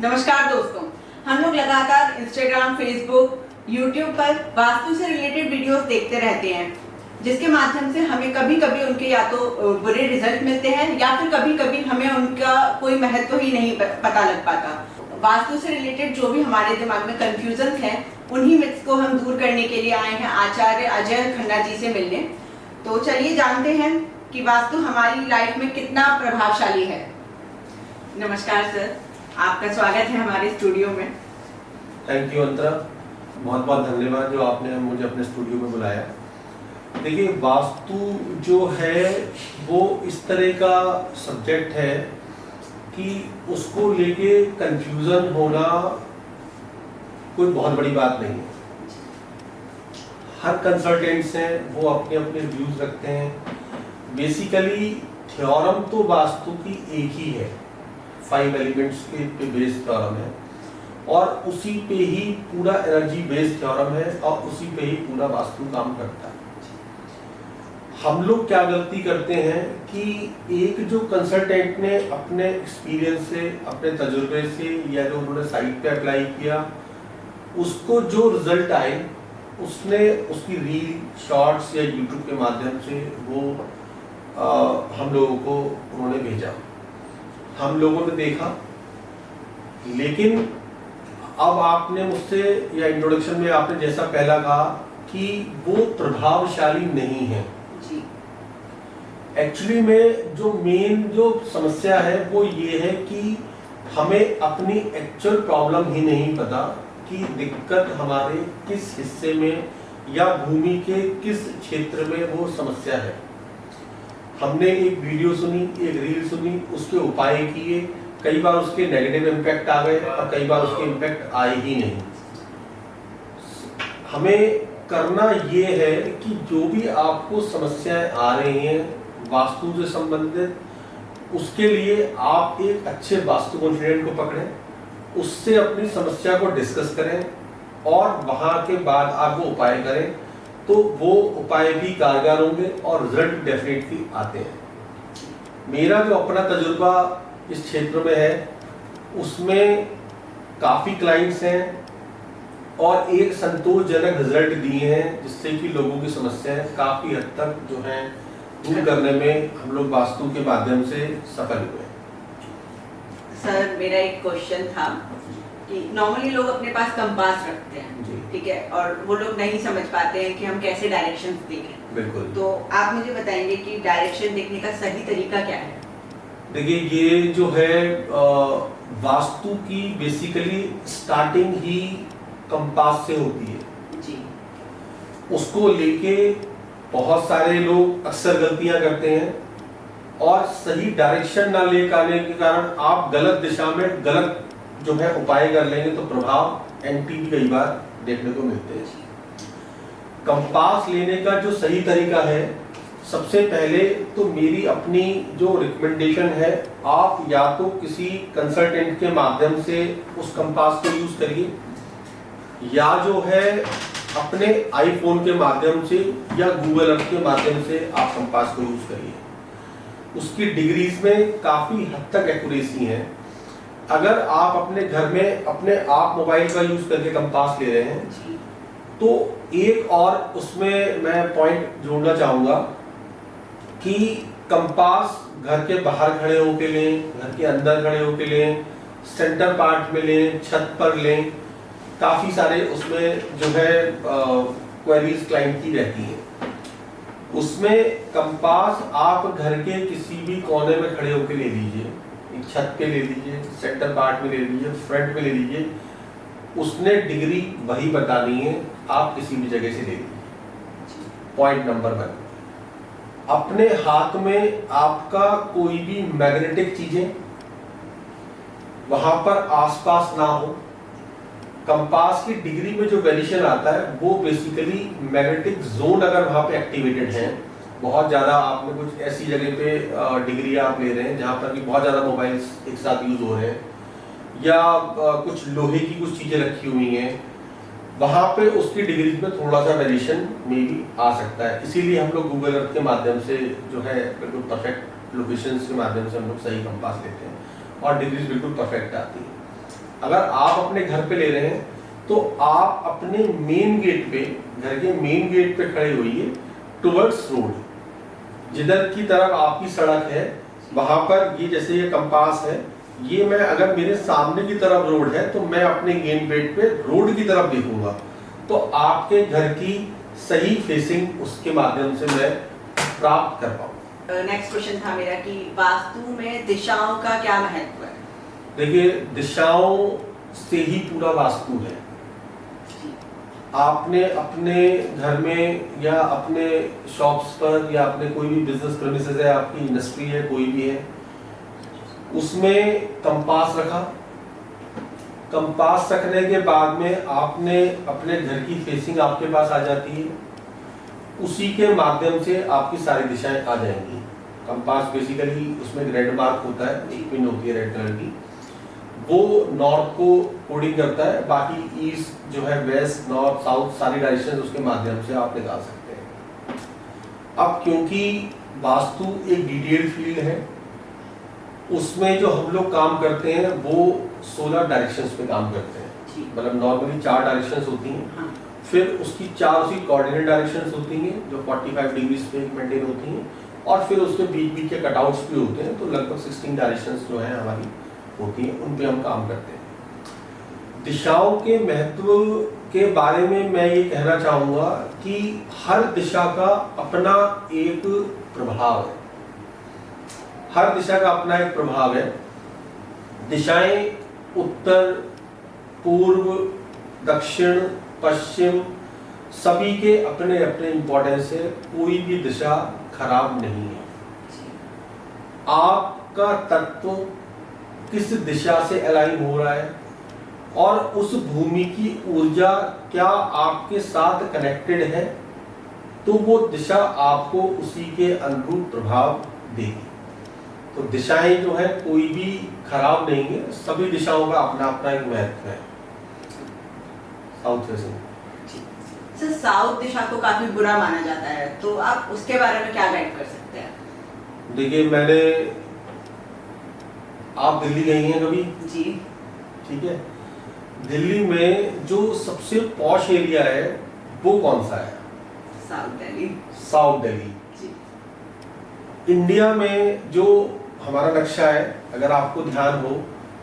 नमस्कार दोस्तों, हम लोग लगातार इंस्टाग्राम, फेसबुक, यूट्यूब पर वास्तु से रिलेटेड वीडियोस देखते रहते हैं, जिसके माध्यम से हमें कभी कभी उनके या तो बुरे रिजल्ट मिलते हैं या फिर कभी कभी हमें उनका कोई महत्व ही नहीं पता लग पाता। वास्तु से रिलेटेड जो भी हमारे दिमाग में कंफ्यूजन हैं, उन्हीं मिथ्स को हम दूर करने के लिए आए हैं आचार्य अजय खन्ना जी से मिलने। तो चलिए जानते हैं कि वास्तु हमारी लाइफ में कितना प्रभावशाली है। नमस्कार सर, आपका स्वागत है हमारे स्टूडियो में। थैंक यू अंतरा, बहुत बहुत धन्यवाद जो आपने मुझे अपने स्टूडियो में बुलाया। देखिए, वास्तु जो है वो इस तरह का सब्जेक्ट है कि उसको लेके कंफ्यूजन होना कोई बहुत बड़ी बात नहीं है। हर कंसल्टेंट्स हैं वो अपने अपने व्यूज रखते हैं। बेसिकली थ्योरम तो वास्तु की एक ही है, 5 एलिमेंट्स के पे बेस्ड थ्योरम है और उसी पे ही पूरा एनर्जी बेस्ड थ्योरम है और उसी पे ही पूरा वास्तु काम करता है। हम लोग क्या गलती करते हैं कि एक जो कंसल्टेंट ने अपने एक्सपीरियंस से, अपने तजुर्बे से या जो उन्होंने साइट पे अप्लाई किया, उसको जो रिजल्ट आए उसने उसकी रील, शॉर्ट्स या यूट्यूब के माध्यम से वो हम लोगों को उन्होंने भेजा, हम लोगों ने देखा। लेकिन अब आपने मुझसे या इंट्रोडक्शन में आपने जैसा पहला कहा कि वो प्रभावशाली नहीं है। एक्चुअली में जो मेन जो समस्या है वो ये है कि हमें अपनी एक्चुअल प्रॉब्लम ही नहीं पता कि दिक्कत हमारे किस हिस्से में या भूमि के किस क्षेत्र में वो समस्या है। हमने एक वीडियो सुनी, एक रील सुनी, उसके उपाय किए, कई बार उसके नेगेटिव इम्पैक्ट आ गए और कई बार उसके इम्पैक्ट आए ही नहीं। हमें करना ये है कि जो भी आपको समस्याएं आ रही हैं वास्तु से संबंधित, उसके लिए आप एक अच्छे वास्तु कंसल्टेंट को पकड़ें, उससे अपनी समस्या को डिस्कस करें और वहां के बाद आप वो उपाय करें, तो वो उपाय भी कारगर होंगे और रिजल्ट डेफिनेटली आते हैं। मेरा जो अपना तजुर्बा इस क्षेत्र में है उसमें काफ़ी क्लाइंट्स हैं और एक संतोषजनक रिजल्ट दिए हैं, जिससे कि लोगों की समस्याएं काफ़ी हद तक जो हैं दूर करने में हम लोग वास्तु के माध्यम से सफल हुए। सर, मेरा एक क्वेश्चन था कि नॉर्मली लोग अपने पास कंपास रखते हैं, ठीक है, और वो लोग नहीं समझ पाते हैं कि हम कैसे डायरेक्शंस देखें। बिल्कुल। तो आप मुझे बताएंगे कि डायरेक्शन देखने का सही तरीका क्या है? देखिए, ये जो है वास्तु की बेसिकली स्टार्टिंग ही कंपास से होती है जी। उसको लेके बहुत सारे लोग अक्सर गलतियां करते हैं और सही डायरेक्शन ना ले आने के कारण आप गलत दिशा में गलत जो है उपाय कर लेंगे तो प्रभाव एंटी भी कई बार देखने को मिलते हैं। कंपास लेने का जो सही तरीका है, सबसे पहले तो मेरी अपनी जो रिकमेंडेशन है, आप या तो किसी कंसल्टेंट के माध्यम से उस कंपास को यूज करिए या जो है अपने आईफोन के माध्यम से या गूगल अर्थ के माध्यम से आप कंपास को यूज करिए। उसकी डिग्रीज में काफी हद तक एक्यूरेसी है। अगर आप अपने घर में अपने आप मोबाइल का यूज करके कंपास ले रहे हैं तो एक और उसमें मैं पॉइंट जोड़ना चाहूंगा कि कंपास घर के बाहर खड़े होके लें, घर के अंदर खड़े होके लें, सेंटर पार्ट में लें, छत पर लें। काफ़ी सारे उसमें जो है क्वेरीज क्लाइंट की रहती हैं। उसमें कंपास आप घर के किसी भी कोने में खड़े होकर ले लीजिए, एक छत पे ले लीजिए, सेंटर पार्ट में ले लीजिए, फ्रंट में ले लीजिए, उसने डिग्री वही बतानी है, आप किसी भी जगह से ले लीजिए। पॉइंट नंबर 1, अपने हाथ में आपका कोई भी मैग्नेटिक चीजें वहां पर आसपास ना हो। कंपास की डिग्री में जो वेरिएशन आता है वो बेसिकली मैग्नेटिक जोन अगर वहां पे एक्टिवेटेड है, बहुत ज्यादा आपने कुछ ऐसी जगह पे डिग्री आप ले रहे हैं जहां पर भी बहुत ज्यादा मोबाइल्स एक साथ यूज हो रहे हैं या कुछ लोहे की कुछ चीजें रखी हुई हैं, वहां पे उसकी डिग्री में थोड़ा सा वेरिएशन में भी आ सकता है। इसीलिए हम लोग गूगल अर्थ के माध्यम से जो है बिल्कुल परफेक्ट लोकेशंस के माध्यम से हम लोग सही कंपास लेते हैं और डिग्रीज बिल्कुल परफेक्ट आती है। अगर आप अपने घर पे ले रहे हैं तो आप अपने मेन गेट पे, घर के मेन गेट पे खड़े होइए टुवर्ड्स रोड, जिधर की तरफ आपकी सड़क है वहां पर ये जैसे ये कंपास है, ये मैं अगर मेरे सामने की तरफ रोड है तो मैं अपने मेन गेट पे रोड की तरफ देखूंगा, तो आपके घर की सही फेसिंग उसके माध्यम से मैं प्राप्त कर पाऊँ। नेक्स्ट क्वेश्चन था मेरा कि वास्तु में दिशाओं का क्या महत्व है? देखिए, दिशाओं से ही पूरा वास्तु है। आपने अपने घर में या अपने शॉप्स पर या अपने कोई भी बिजनेस प्रेमिसेस है, आपकी इंडस्ट्री है, कोई भी है, उसमें कंपास रखा। कंपास रखने के बाद में आपने अपने घर की फेसिंग आपके पास आ जाती है, उसी के माध्यम से आपकी सारी दिशाएं आ जाएंगी। कंपास बेसिकली उसमें एक रेड मार्क होता है, एक पिन होती है रेड कलर की, वो नॉर्थ को कोडिंग करता है, बाकी ईस्ट जो है, वेस्ट, नॉर्थ, साउथ, सारी डायरेक्शन उसके माध्यम से आप निकाल सकते हैं। अब क्योंकि वास्तु एक डिटेल्ड फील्ड है, उसमें जो हम लोग काम करते हैं वो 16 डायरेक्शंस पे काम करते हैं। मतलब नॉर्मली 4 डायरेक्शंस होती हैं, हाँ। फिर उसकी 4 उसी कोऑर्डिनेट डायरेक्शंस होती हैं जो 45 डिग्रीज पे मेंटेन होती हैं, और फिर उसके बीच बीच के कटआउट्स भी होते हैं, तो लगभग 16 डायरेक्शंस जो है हमारी होती हैं, उन पे हम काम करते हैं। दिशाओं के महत्व के बारे में मैं ये कहना चाहूँगा कि हर दिशा का अपना एक प्रभाव है, हर दिशा का अपना एक प्रभाव है। दिशाएं उत्तर, पूर्व, दक्षिण, पश्चिम, सभी के अपने अपने इंपॉर्टेंस है, कोई भी दिशा खराब नहीं है। आपका तत्व किस दिशा से अलाइन हो रहा है और उस भूमि की ऊर्जा क्या आपके साथ कनेक्टेड है, तो वो दिशा आपको उसी के अनुरूप प्रभाव देगी। तो दिशाएं जो है कोई भी खराब नहीं है, सभी दिशाओं का अपना अपना एक महत्व है। साउथ फेसिंग सर, साउथ दिशा को काफी बुरा माना जाता है, तो आप उसके बारे में क्या गाइड कर सकते हैं? देखिए, आप दिल्ली गई हैं कभी? जी। ठीक है, दिल्ली में जो सबसे पॉश एरिया है वो कौन सा है? साउथ दिल्ली। साउथ दिल्ली। जी। इंडिया में जो हमारा नक्शा है, अगर आपको ध्यान हो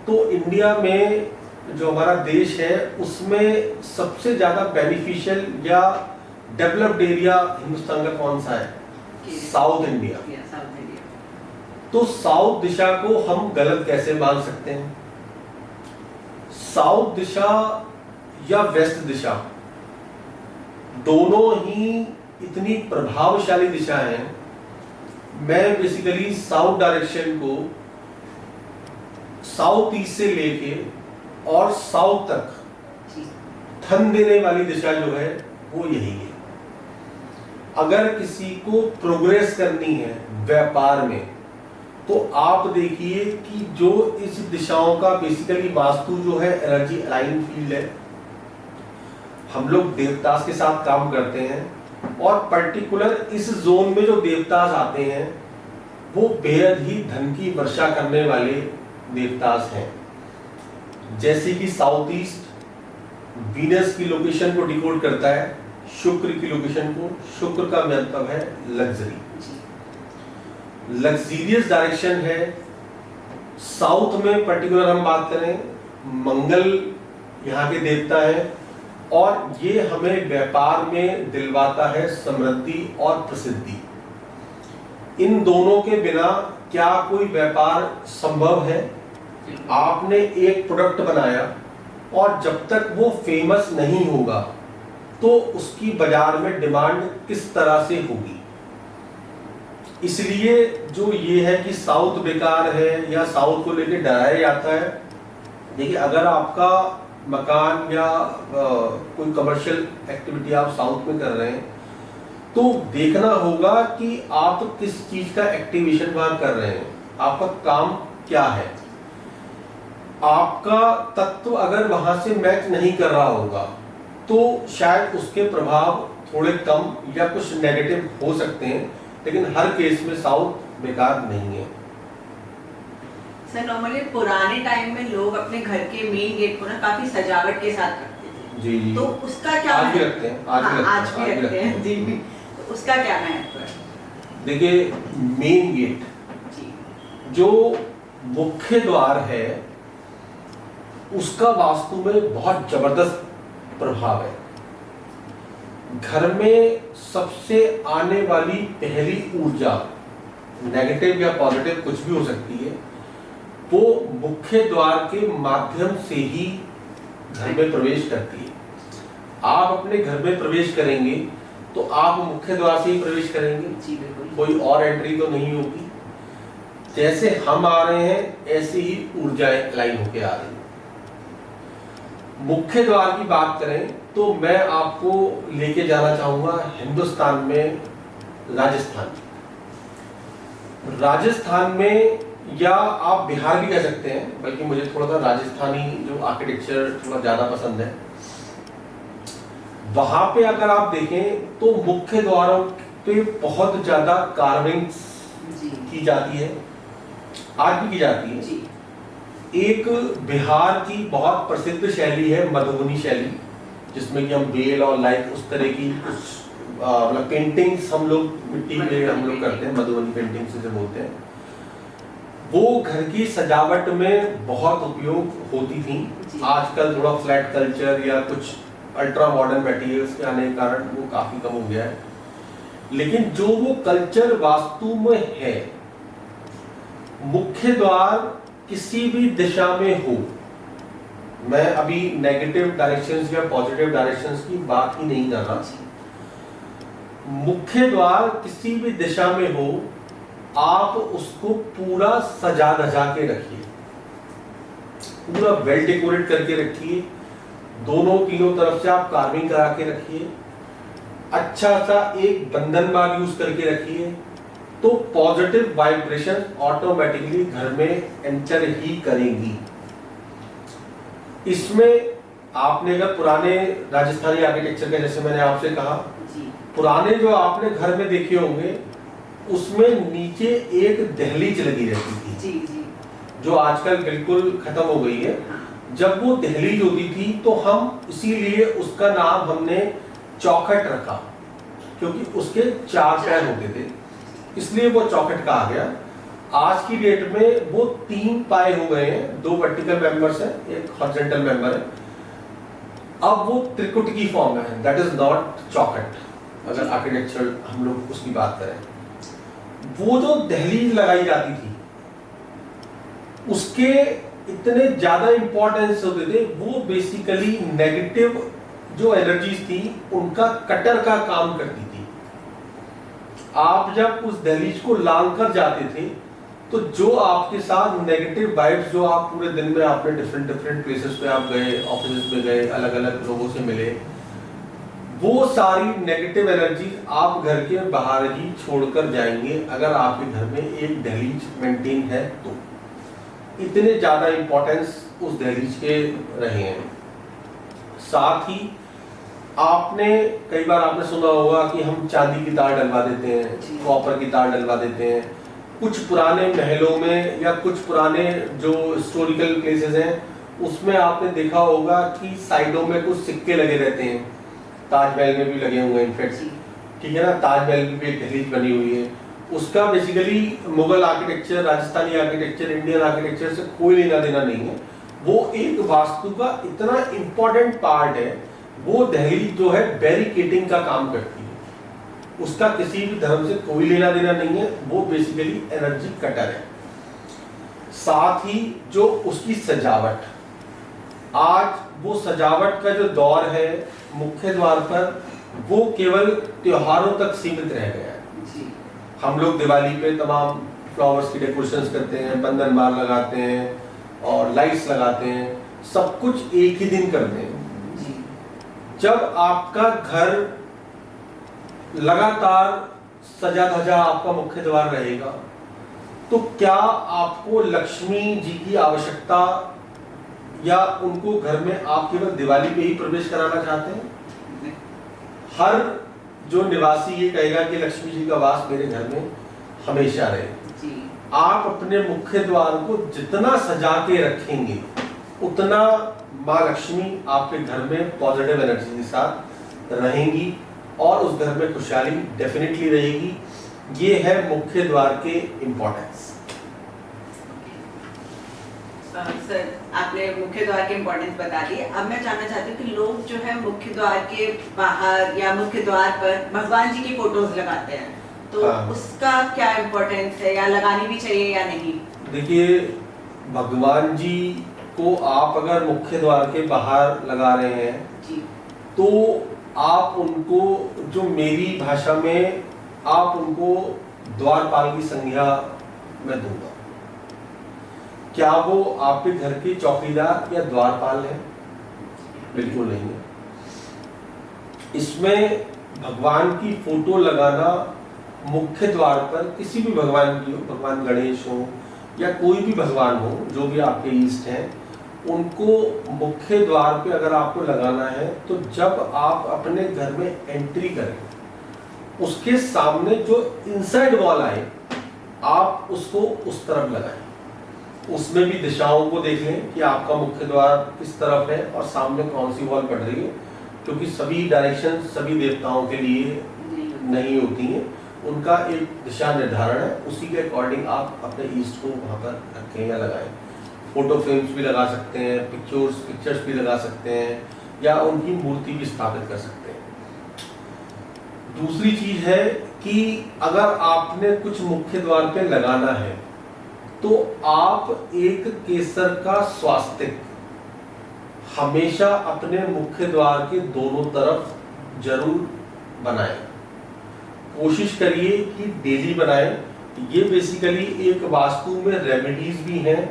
तो इंडिया में जो हमारा देश है उसमें सबसे ज्यादा बेनिफिशियल या डेवलप्ड एरिया हिंदुस्तान का कौन सा है? South India. South India. तो साउथ दिशा को हम गलत कैसे मान सकते हैं? साउथ दिशा या वेस्ट दिशा दोनों ही इतनी प्रभावशाली दिशा है। मैं बेसिकली साउथ डायरेक्शन को साउथ ईस्ट से लेके और साउथ तक थन देने वाली दिशा जो है वो यही है। अगर किसी को प्रोग्रेस करनी है व्यापार में, तो आप देखिए कि जो इस दिशाओं का बेसिकली वास्तु जो है एनर्जी अलाइन फील्ड है। हम लोग देवतास के साथ काम करते हैं और पर्टिकुलर इस जोन में जो देवतास आते हैं वो बेहद ही धन की वर्षा करने वाले देवतास हैं। जैसे कि साउथ ईस्ट वीनस की लोकेशन को डिकोड करता है, शुक्र की लोकेशन को। शुक्र का मतलब है लग्जरी, लग्जीरियस डायरेक्शन है। साउथ में पर्टिकुलर हम बात करें, मंगल यहाँ के देवता है और ये हमें व्यापार में दिलवाता है समृद्धि और प्रसिद्धि। इन दोनों के बिना क्या कोई व्यापार संभव है? आपने एक प्रोडक्ट बनाया और जब तक वो फेमस नहीं होगा तो उसकी बाजार में डिमांड किस तरह से होगी। इसलिए जो ये है कि साउथ बेकार है या साउथ को लेकर डराया जाता है, देखिए अगर आपका मकान या कोई कमर्शियल एक्टिविटी आप साउथ में कर रहे हैं तो देखना होगा कि आप किस चीज का एक्टिवेशन वहां कर रहे हैं, आपका काम क्या है। आपका तत्व अगर वहां से मैच नहीं कर रहा होगा तो शायद उसके प्रभाव थोड़े कम या कुछ नेगेटिव हो सकते हैं, लेकिन हर केस में साउथ बेकार नहीं है। सर नॉर्मली पुराने टाइम में लोग अपने घर के मेन गेट को ना काफी सजावट के साथ रखते थे। जी तो उसका क्या आज भी महत्व- रखते हैं, आज भी रखते हैं जी। तो उसका क्या महत्व है? देखिए, मेन गेट जी जो मुख्य द्वार है उसका वास्तु में बहुत जबरदस्त प्रभाव है। घर में सबसे आने वाली पहली ऊर्जा, नेगेटिव या पॉजिटिव कुछ भी हो सकती है, वो मुख्य द्वार के माध्यम से ही घर में प्रवेश करती है। आप अपने घर में प्रवेश करेंगे तो आप मुख्य द्वार से ही प्रवेश करेंगे, जी बिल्कुल। कोई और एंट्री तो नहीं होगी। जैसे हम आ रहे हैं ऐसे ही ऊर्जाएं लाइन होके आ रही है। मुख्य द्वार की बात करें तो मैं आपको लेके जाना चाहूंगा हिंदुस्तान में, राजस्थान में, या आप बिहार भी कह सकते हैं, बल्कि मुझे थोड़ा सा राजस्थानी जो आर्किटेक्चर थोड़ा ज्यादा पसंद है। वहां पे अगर आप देखें तो मुख्य द्वारों पे बहुत ज्यादा कार्विंग्स की जाती है, आज भी की जाती है जी। एक बिहार की बहुत प्रसिद्ध शैली है मधुबनी शैली, जिसमें कि हम बेल और लाइक उस तरह की कुछ मतलब पेंटिंग्स हम लोग मिट्टी में हम लोग करते हैं, मधुबनी पेंटिंग्स जिसे बोलते हैं। वो घर की सजावट में बहुत उपयोग होती थी। आजकल थोड़ा फ्लैट कल्चर या कुछ अल्ट्रा मॉडर्न मटेरियल्स के आने के कारण वो काफी कम हो गया है, लेकिन जो वो कल्चर वास्तु में है, मुख्य द्वार किसी भी दिशा में हो, मैं अभी नेगेटिव डायरेक्शंस या पॉजिटिव डायरेक्शंस की बात ही नहीं कर रहा, मुख्य द्वार किसी भी दिशा में हो, आप उसको पूरा सजा धजा के रखिए, पूरा वेल डेकोरेट करके रखिए, दोनों तीनों तरफ से आप कार्विंग करा के रखिए, अच्छा सा एक बंधन बाग यूज करके रखिए, तो पॉजिटिव वाइब्रेशन ऑटोमेटिकली घर में एंटर ही करेंगी। इसमें आपने अगर पुराने राजस्थानी आर्किटेक्चर का, जैसे मैंने आपसे कहा, पुराने जो आपने घर में देखे होंगे उसमें नीचे एक दहलीज लगी रहती थी, जी। जो आजकल बिल्कुल खत्म हो गई है। जब वो दहलीज होती थी तो हम इसीलिए उसका नाम हमने चौखट रखा, क्योंकि उसके 4 पैर होते थे, इसलिए वो चौखट कहा गया। आज की डेट में वो 3 पाए हो गए हैं, 2 वर्टिकल मेंबर्स हैं, एक हॉरिजॉन्टल मेंबर है। अब वो त्रिकुट की फॉर्म में है, दैट इज नॉट चौखट। अगर आर्किटेक्चर हम लोग उसकी बात करें, वो जो दहलीज लगाई जाती थी उसके इतने ज्यादा इंपॉर्टेंस होते थे, वो बेसिकली नेगेटिव जो एनर्जीज थी उनका कटर का काम करती थी। आप जब उस दहलीज को लांग कर जाते थे तो जो आपके साथ नेगेटिव वाइब्स, जो आप पूरे दिन में आपने डिफरेंट प्लेसेस पे आप गए, ऑफिस में गए, अलग अलग लोगों से मिले, वो सारी नेगेटिव एनर्जी आप घर के बाहर ही छोड़कर जाएंगे अगर आपके घर में एक दहलीज मेंटेन है तो। इतने ज्यादा इंपॉर्टेंस उस दहलीज के रहे हैं। साथ ही आपने कई बार आपने सुना होगा कि हम चांदी की तार डलवा देते हैं, कॉपर की तार डलवा देते हैं। कुछ पुराने महलों में या कुछ पुराने जो हिस्टोरिकल प्लेसेस हैं उसमें आपने देखा होगा कि साइडों में कुछ सिक्के लगे रहते हैं, ताजमहल में भी लगे हुए हैं इनफैक्ट, ठीक है ना। ताजमहल में भी एक दहलीज बनी हुई है, उसका basically Mughal architecture, Rajasthani architecture, Indian architecture से कोई लेना देना नहीं है। वो एक वास्तु का इतना इंपॉर्टेंट पार्ट है, वो दहलीज जो है बैरिकेडिंग का काम करती है, उसका किसी भी धर्म से कोई लेना देना नहीं है, वो बेसिकली एनर्जी कटर है। साथ ही जो उसकी सजावट, आज वो सजावट का जो दौर है मुख्य द्वार पर, वो केवल त्योहारों तक सीमित रह गया है। हम लोग दिवाली पे तमाम फ्लावर्स की डेकोरेशंस करते हैं, बंधन बार लगाते हैं और लाइट्स लगाते हैं, सब कुछ एक ही दिन करते हैं। जब आपका घर लगातार सजा धजा आपका मुख्य द्वार रहेगा तो क्या आपको लक्ष्मी जी की आवश्यकता, या उनको घर में आप केवल दिवाली पे ही प्रवेश कराना चाहते हैं? हर जो निवासी ये कहेगा कि लक्ष्मी जी का वास मेरे घर में हमेशा रहे। आप अपने मुख्य द्वार को जितना सजा के रखेंगे उतना माँ लक्ष्मी आपके घर में पॉजिटिव एनर्जी के साथ रहेंगी और उस घर में खुशहाली डेफिनेटली रहेगी। ये है मुख्य द्वार के इम्पोर्टेंस। सर आपने मुख्य द्वार के इम्पोर्टेंस बता दिए। अब मैं जानना चाहती हूँ कि लोग जो है मुख्य द्वार के बाहर या मुख्य द्वार पर भगवान जी की फोटोज लगाते हैं, तो हाँ। उसका क्या इम्पोर्टेंस है, या लगानी भी चाहिए या नहीं? देखिए, भगवान जी को आप अगर मुख्य द्वार के बाहर लगा रहे हैं जी, तो आप उनको, जो मेरी भाषा में आप उनको द्वारपाल की संज्ञा मैं दूंगा। क्या वो आपके घर के चौकीदार या द्वारपाल हैं? बिल्कुल नहीं है। इसमें भगवान की फोटो लगाना मुख्य द्वार पर, किसी भी भगवान की हो, भगवान गणेश हो या कोई भी भगवान हो, जो भी आपके इष्ट हैं, उनको मुख्य द्वार पे अगर आपको लगाना है तो जब आप अपने घर में एंट्री करें उसके सामने जो इनसाइड वॉल आए आप उसको उस तरफ लगाएं। उसमें भी दिशाओं को देख लें कि आपका मुख्य द्वार किस तरफ है और सामने कौन सी वॉल पड़ रही है, क्योंकि सभी डायरेक्शन सभी देवताओं के लिए नहीं होती हैं। उनका एक दिशा निर्धारण है, उसी के अकॉर्डिंग आप अपने ईस्ट को वहाँ पर रखें या लगाएं। फोटो फ्रेम्स भी लगा सकते हैं, पिक्चर्स भी लगा सकते हैं, या उनकी मूर्ति भी स्थापित कर सकते हैं। दूसरी चीज है कि अगर आपने कुछ मुख्य द्वार पे लगाना है तो आप एक केसर का स्वास्तिक हमेशा अपने मुख्य द्वार के दोनों तरफ जरूर बनाएं। कोशिश करिए कि डेली बनाएं। ये बेसिकली एक वास्तु में रेमेडीज भी हैं।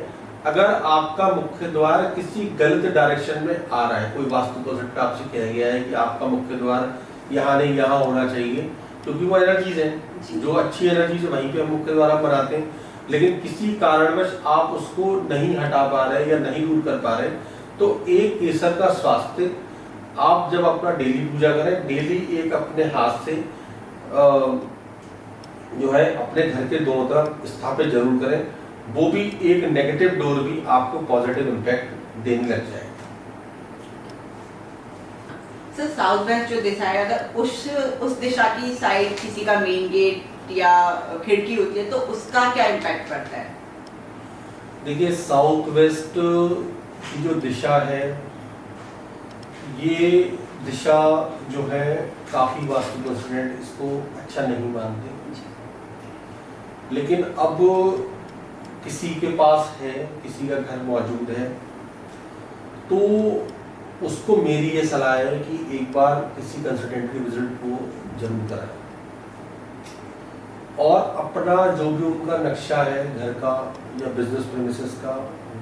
अगर आपका मुख्य द्वार किसी गलत डायरेक्शन में आ रहा है, कोई वास्तु प्रोजेक्ट आपसे कह गया है कि आपका मुख्य द्वार यहाँ नहीं यहाँ होना चाहिए, क्योंकि वो एनर्जीज है, जो अच्छी एनर्जीज है वहीं पे हम मुख्य द्वार बनाते हैं, लेकिन किसी कारणवश आप उसको नहीं हटा पा रहे या नहीं दूर कर पा रहे, तो एक केसर का स्वास्थ्य आप जब अपना डेली पूजा करें, डेली एक अपने हाथ से जो है अपने घर के दोनों तरफ स्थापित जरूर करें। वो भी एक नेगेटिव डोर भी आपको पॉजिटिव इम्पैक्ट देने लग जाए। सर साउथ वेस्ट जो दिशा है, अगर उस दिशा की साइड किसी का मेन गेट या खिड़की होती है तो उसका क्या इम्पैक्ट पड़ता है? देखिए, साउथ वेस्ट की जो दिशा है, ये दिशा जो है काफी वास्तु कंसल्टेंट इसको अच्छा नहीं मानते, लेकिन अब किसी के पास है, किसी का घर मौजूद है, तो उसको मेरी ये सलाह है कि एक बार किसी कंसल्टेंट की विजिट को जरूर कराएं और अपना जो भी उनका नक्शा है घर का या बिजनेस प्रेमिसेस का,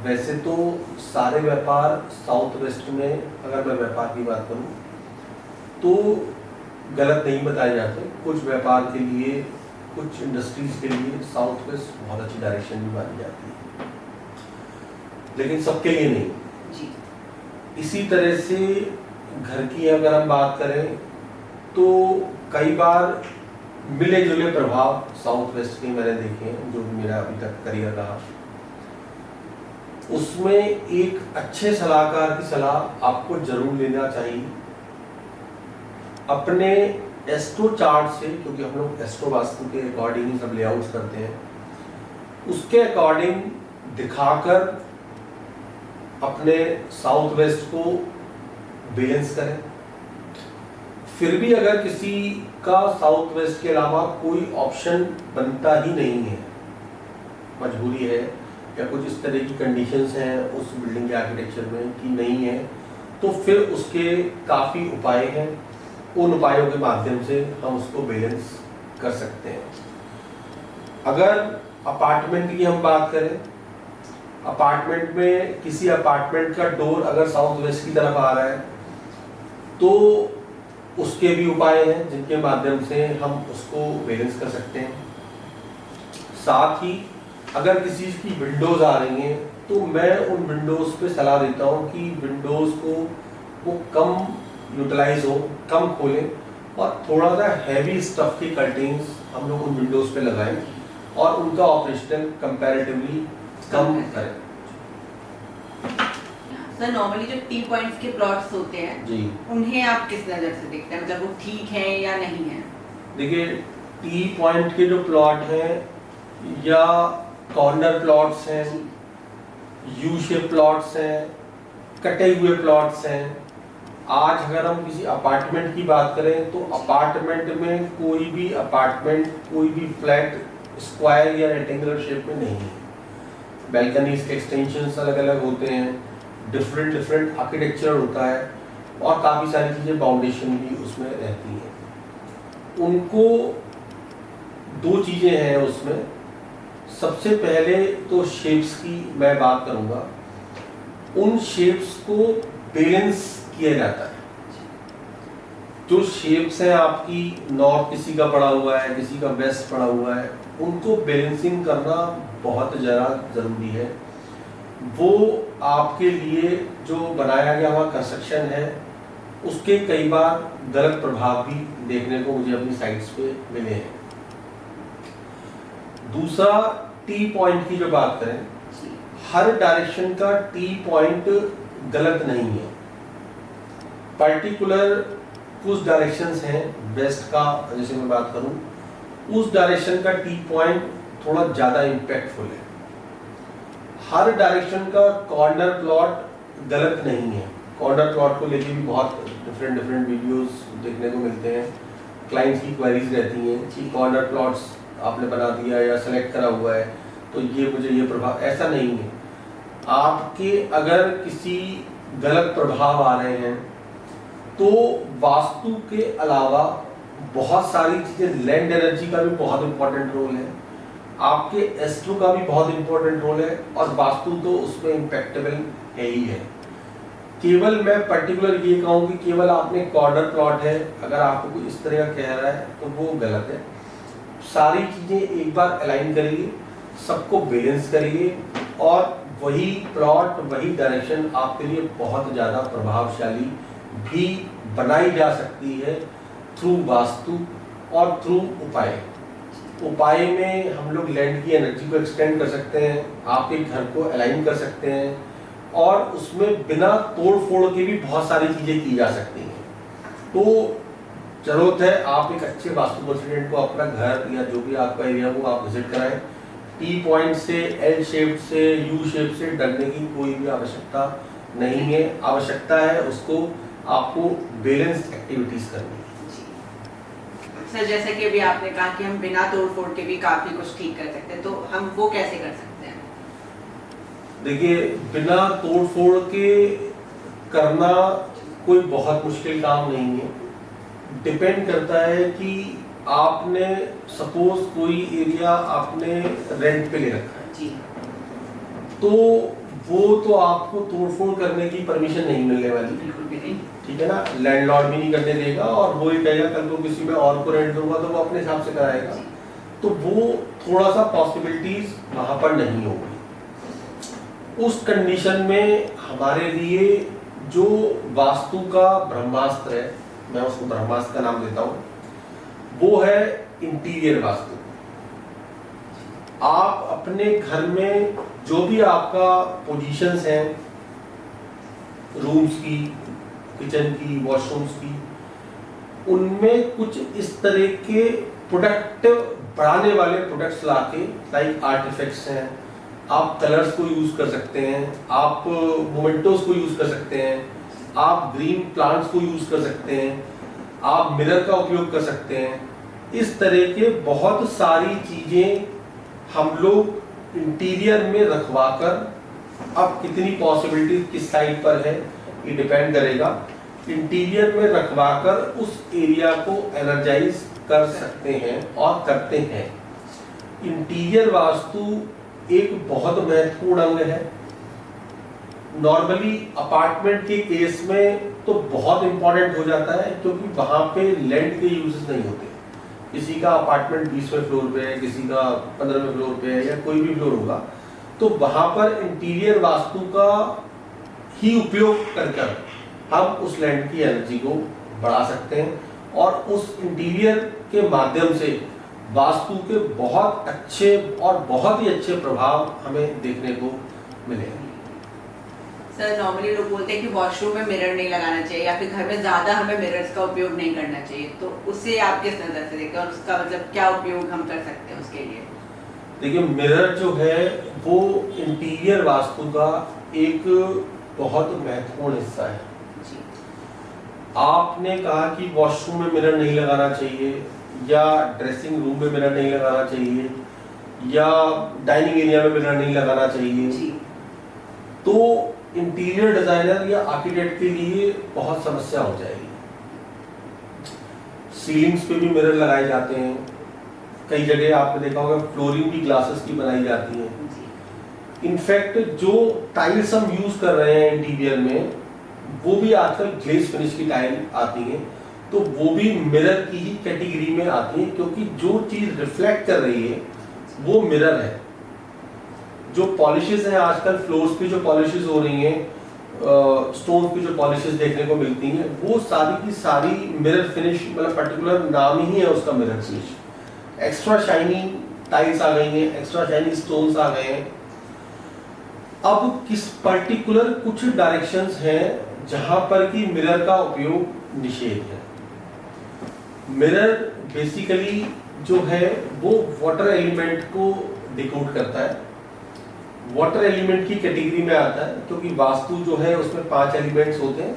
वैसे तो सारे व्यापार साउथ वेस्ट में, अगर मैं व्यापार की बात करूं तो गलत नहीं बताए जाते। कुछ व्यापार के लिए, कुछ इंडस्ट्रीज के लिए साउथ वेस्ट बहुत अच्छी डायरेक्शन भी मानी जाती है, लेकिन सबके लिए नहीं जी। इसी तरह से घर की अगर हम बात करें तो कई बार मिले जुले प्रभाव साउथ वेस्ट के मैंने देखे हैं, जो भी मेरा अभी तक करियर रहा, उसमें एक अच्छे सलाहकार की सलाह आपको जरूर लेना चाहिए। अपने एस्ट्रो चार्ट से, क्योंकि हम लोग एस्ट्रो वास्तु के अकॉर्डिंग ही सब लेआउट्स करते हैं, उसके अकॉर्डिंग दिखाकर अपने साउथ वेस्ट को बैलेंस करें। फिर भी अगर किसी का साउथ वेस्ट के अलावा कोई ऑप्शन बनता ही नहीं है, मजबूरी है या कुछ इस तरह की कंडीशंस हैं उस बिल्डिंग के आर्किटेक्चर में कि नहीं है, तो फिर उसके काफ़ी उपाय हैं। उन उपायों के माध्यम से हम उसको बैलेंस कर सकते हैं। अगर अपार्टमेंट की हम बात करें, अपार्टमेंट में किसी अपार्टमेंट का डोर अगर साउथ वेस्ट की तरफ आ रहा है तो उसके भी उपाय हैं जिनके माध्यम से हम उसको बैलेंस कर सकते हैं। साथ ही अगर किसी की विंडोज आ रही हैं तो मैं उन विंडोज पे सलाह देता हूं कि विंडोज को वो कम यूटिलाइज हो, कम खोलें और थोड़ा सा हैवी स्टफ की कर्टेन्स हम लोग उन विंडोज पे लगाएं, और उनका ऑपरेशनल कंपैरेटिवली कम करें। सर नॉर्मली जो टी पॉइंट्स के प्लॉट्स होते हैं जी, उन्हें आप किस नज़र से देखते हैं, मतलब वो ठीक है या नहीं है? देखिए टी पॉइंट के जो प्लॉट हैं या कॉर्नर प्लॉट्स हैं, यू शेप प्लॉट्स हैं, कटे हुए प्लॉट्स हैं, आज अगर हम किसी अपार्टमेंट की बात करें तो अपार्टमेंट में कोई भी अपार्टमेंट कोई भी फ्लैट स्क्वायर या रेक्टेंगुलर शेप में नहीं है। बैल्कनीज के एक्सटेंशंस अलग अलग होते हैं, डिफरेंट आर्किटेक्चर होता है और काफ़ी सारी चीज़ें फाउंडेशन भी उसमें रहती हैं। उनको दो चीज़ें हैं उसमें। सबसे पहले तो शेप्स की मैं बात करूँगा, उन शेप्स को बैलेंस किया जाता है। जो शेप्स हैं आपकी, नॉर्थ किसी का पड़ा हुआ है, किसी का वेस्ट पड़ा हुआ है, उनको बैलेंसिंग करना बहुत ज़्यादा ज़रूरी है। वो आपके लिए जो बनाया गया हुआ कंस्ट्रक्शन है उसके कई बार गलत प्रभाव भी देखने को मुझे अपनी साइट्स पे मिले हैं। दूसरा, टी पॉइंट की जो बात करें, हर डायरेक्शन का टी पॉइंट गलत नहीं है। पर्टिकुलर कुछ डायरेक्शंस हैं, वेस्ट का जैसे मैं बात करूं, उस डायरेक्शन का टी पॉइंट थोड़ा ज़्यादा इम्पैक्टफुल है। हर डायरेक्शन का कॉर्नर प्लॉट गलत नहीं है। कॉर्नर प्लॉट को लेके भी बहुत डिफरेंट वीडियोस देखने को मिलते हैं। क्लाइंट्स की क्वेरीज रहती हैं कि कॉर्नर प्लॉट्स आपने बना दिया या सेलेक्ट करा हुआ है तो ये मुझे ये प्रभाव, ऐसा नहीं है। आपके अगर किसी गलत प्रभाव आ रहे हैं तो वास्तु के अलावा बहुत सारी चीज़ें, लैंड एनर्जी का भी बहुत इंपॉर्टेंट रोल है, आपके एस्ट्रो का भी बहुत इंपॉर्टेंट रोल है और वास्तु तो उसमें इम्पैक्टेबल है ही है। केवल मैं पर्टिकुलर ये कहूँ कि केवल आपने कॉर्नर प्लॉट है, अगर आपको कोई इस तरह का कह रहा है तो वो गलत है। सारी चीज़ें एक बार अलाइन करिए, सबको बैलेंस करिए और वही प्लॉट, वही डायरेक्शन आपके लिए बहुत ज़्यादा प्रभावशाली भी बनाई जा सकती है थ्रू वास्तु और थ्रू उपाय। उपाय में हम लोग लैंड की एनर्जी को एक्सटेंड कर सकते हैं, आपके घर को अलाइन कर सकते हैं और उसमें बिना तोड़ फोड़ के भी बहुत सारी चीज़ें की जा सकती हैं। तो जरूरत है आप एक अच्छे वास्तु कंसल्टेंट को अपना घर या जो भी आपका एरिया हो आप विजिट कराएं। टी पॉइंट से, एल शेप से, यू शेप से डरने की कोई भी आवश्यकता नहीं है। आवश्यकता है उसको आपको बैलेंस एक्टिविटीज करनी है। सर जैसे कि अभी आपने कहा कि हम बिना तोड़ फोड़ के भी काफी कुछ ठीक कर सकते हैं, तो हम वो कैसे कर सकते हैं? देखिए, बिना तोड़ फोड़ के करना कोई बहुत मुश्किल काम नहीं है। डिपेंड करता है कि आपने सपोज कोई एरिया आपने रेंट पे ले रखा है जी, तो वो तो आपको तोड़फोड़ करने की परमिशन नहीं मिलने वाली, बिल्कुल भी नहीं। ठीक है ना। लैंडलॉर्ड भी नहीं करने देगा और वो ही कहेगा कल को किसी में और को रेंट दूंगा तो वो अपने हिसाब से कराएगा। तो वो थोड़ा सा पॉसिबिलिटीज वहां पर नहीं होगी। उस कंडीशन में हमारे लिए जो वास्तु का ब्रह्मास्त्र है, मैं उसको ब्रह्मास्त्र का नाम देता हूँ, वो है इंटीरियर वास्तु। आप अपने घर में जो भी आपका पोजीशंस हैं, रूम्स की, किचन की, वॉशरूम्स की, उनमें कुछ इस तरह के प्रोडक्ट बढ़ाने वाले प्रोडक्ट्स लाके, लाइक आर्टिफैक्ट्स हैं, आप कलर्स को यूज कर सकते हैं, आप मोमेंटोस को यूज कर सकते हैं, आप ग्रीन प्लांट्स को यूज कर सकते हैं, आप मिरर का उपयोग कर सकते हैं। इस तरह के बहुत सारी चीजें हम लोग इंटीरियर में रखवाकर, अब कितनी पॉसिबिलिटी किस साइड पर है ये डिपेंड करेगा, इंटीरियर में रखवाकर उस एरिया को एनर्जाइज कर सकते हैं और करते हैं। इंटीरियर वास्तु एक बहुत महत्वपूर्ण अंग है। नॉर्मली अपार्टमेंट के केस में तो बहुत इंपॉर्टेंट हो जाता है, क्योंकि वहां पे लैंड के यूजेस नहीं होते। किसी का अपार्टमेंट 20वें फ्लोर पे है, किसी का 15वें फ्लोर पे है, या कोई भी फ्लोर होगा, तो वहां पर इंटीरियर वास्तु का ही उपयोग कर हम उस लैंड की एनर्जी को बढ़ा सकते हैं और उस इंटीरियर के माध्यम से वास्तु के बहुत अच्छे और बहुत ही अच्छे प्रभाव हमें देखने को मिलेंगे। सर नॉर्मली लोग बोलते हैं कि वॉशरूम में मिरर नहीं लगाना चाहिए या फिर घर में ज्यादा हमें मिरर्स का उपयोग नहीं करना चाहिए, तो उससे आप किस नजर से देखते हैं और उसका मतलब क्या उपयोग हम कर सकते हैं उसके लिए? देखिए, मिरर जो है वो इंटीरियर वास्तु का एक बहुत महत्वपूर्ण हिस्सा है। जी। आपने कहा कि वॉशरूम में मिरर नहीं लगाना चाहिए या ड्रेसिंग रूम में मिरर नहीं लगाना चाहिए या डाइनिंग एरिया में मिरर नहीं लगाना चाहिए। जी। तो इंटीरियर डिजाइनर या आर्किटेक्ट के लिए बहुत समस्या हो जाएगी। सीलिंग्स पे भी मिरर लगाए जाते हैं, कई जगह आपने देखा होगा फ्लोरिंग भी ग्लासेस की बनाई जाती है। इनफैक्ट जो टाइल्स हम यूज कर रहे हैं इंटीरियर में, वो भी आजकल ग्लेज फिनिश की टाइल आती हैं, तो वो भी मिरर की ही कैटेगरी में आती है, क्योंकि जो चीज रिफ्लेक्ट कर रही है वो मिरर है। जो पॉलिशेस हैं आजकल फ्लोर्स पे, जो पॉलिशेस हो रही हैं, स्टोन की जो पॉलिशेस देखने को मिलती हैं, वो सारी की सारी मिरर फिनिश, मतलब पर्टिकुलर नाम ही है उसका mirror finish. Extra shiny tiles आ गई हैं, एक्स्ट्रा शाइनी स्टोन्स आ गए हैं। अब किस पर्टिकुलर कुछ डायरेक्शंस हैं जहां पर कि मिरर का उपयोग निषेध है। मिरर बेसिकली जो है वो वाटर एलिमेंट को डिकोड करता है, वाटर एलिमेंट की कैटेगरी में आता है, क्योंकि वास्तु जो है उसमें 5 एलिमेंट्स होते हैं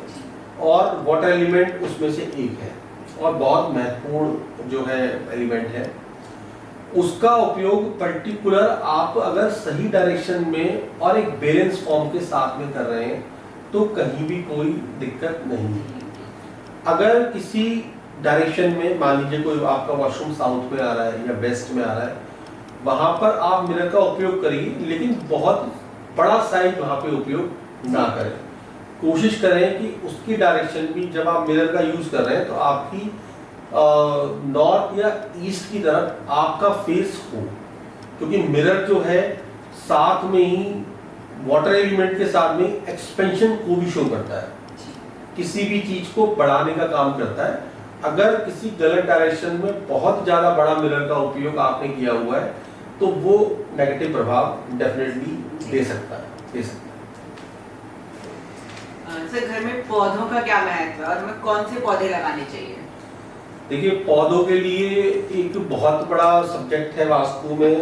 और वाटर एलिमेंट उसमें से एक है और बहुत महत्वपूर्ण जो है एलिमेंट है। उसका उपयोग पर्टिकुलर आप अगर सही डायरेक्शन में और एक बैलेंस फॉर्म के साथ में कर रहे हैं तो कहीं भी कोई दिक्कत नहीं है। अगर किसी डायरेक्शन में, मान लीजिए कोई आपका वॉशरूम साउथ में आ रहा है या वेस्ट में आ रहा है, वहां पर आप मिरर का उपयोग करिए, लेकिन बहुत बड़ा साइज वहां पे उपयोग ना करें। कोशिश करें कि उसकी डायरेक्शन भी जब आप मिरर का यूज कर रहे हैं तो आपकी नॉर्थ या ईस्ट की तरफ आपका फेस हो, क्योंकि मिरर जो है साथ में ही वाटर एलिमेंट के साथ में एक्सपेंशन को भी शो करता है, किसी भी चीज को बढ़ाने का काम करता है। अगर किसी गलत डायरेक्शन में बहुत ज्यादा बड़ा मिरर का उपयोग आपने किया हुआ है तो वो नेगेटिव प्रभाव डेफिनेटली दे सकता है। सर घर में पौधों का क्या महत्व है और हमें कौन से पौधे लगाने चाहिए? देखिए, पौधों के लिए एक बहुत बड़ा सब्जेक्ट है वास्तु में,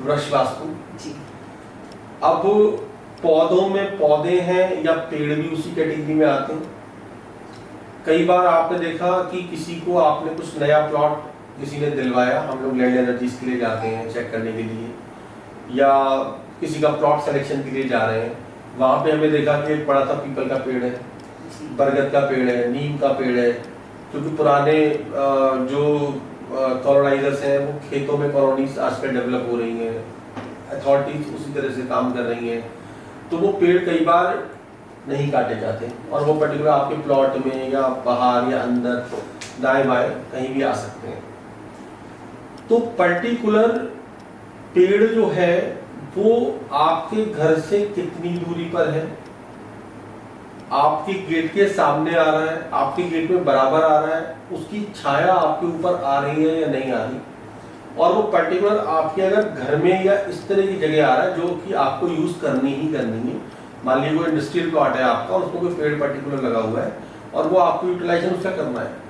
वृक्ष वास्तु। जी। अब पौधों में पौधे हैं या पेड़ भी उसी कैटेगरी में आते हैं। कई बार आपने देखा कि किसी को आपने कुछ नया प्लॉट किसी ने दिलवाया, हम लोग लैंड एनर्जीज के लिए जाते हैं चेक करने के लिए, या किसी का प्लॉट सिलेक्शन के लिए जा रहे हैं, वहां पे हमें देखा कि एक बड़ा सा पीपल का पेड़ है, बरगद का पेड़ है, नीम का पेड़ है, क्योंकि पुराने जो कॉलोनाइजर्स हैं वो खेतों में कॉलोनीज आजकल डेवलप हो रही हैं, अथॉरिटीज उसी तरह से काम कर रही हैं, तो वो पेड़ कई बार नहीं काटे जाते और वो पर्टिकुलर आपके प्लॉट में या बाहर या अंदर दाएं बाएं कहीं भी आ सकते हैं। तो पर्टिकुलर पेड़ जो है वो आपके घर से कितनी दूरी पर है, आपके गेट के सामने आ रहा है, आपके गेट में बराबर आ रहा है, उसकी छाया आपके ऊपर आ रही है या नहीं आ रही, और वो पर्टिकुलर आपके अगर घर में या इस तरह की जगह आ रहा है जो कि आपको यूज करनी ही करनी है। मान लीजिए कोई इंडस्ट्रियल प्लॉट है आपका और उसमें कोई पेड़ पर्टिकुलर लगा हुआ है और वो आपको यूटिलाइजेशन उसका करना है,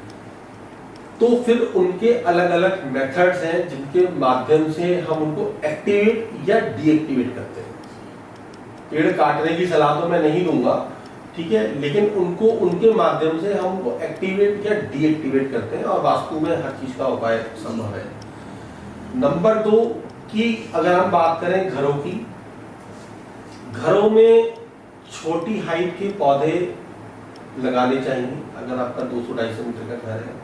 तो फिर उनके अलग अलग मेथड्स हैं जिनके माध्यम से हम उनको एक्टिवेट या डीएक्टिवेट करते हैं। पेड़ काटने की सलाह तो मैं नहीं दूंगा, ठीक है, लेकिन उनको उनके माध्यम से हम उनको एक्टिवेट या डीएक्टिवेट करते हैं और वास्तु में हर चीज का उपाय संभव है। नंबर 2 की अगर हम बात करें घरों की, घरों में छोटी हाइट के पौधे लगाने चाहिए अगर आपका 200-250 मीटर का घर है,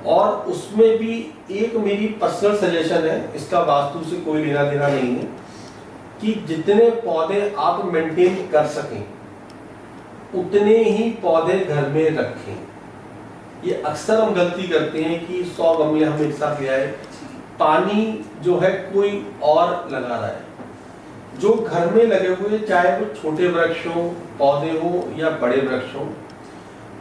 और उसमें भी एक मेरी पर्सनल सजेशन है, इसका वास्तु से कोई लेना देना नहीं है, कि जितने पौधे आप मेंटेन कर सकें उतने ही पौधे घर में रखें। ये अक्सर हम गलती करते हैं कि 100 गमले हम एक साथ ले आए, पानी जो है कोई और लगा रहा है। जो घर में लगे हुए, चाहे वो छोटे वृक्ष हो, पौधे हो या बड़े वृक्ष हो,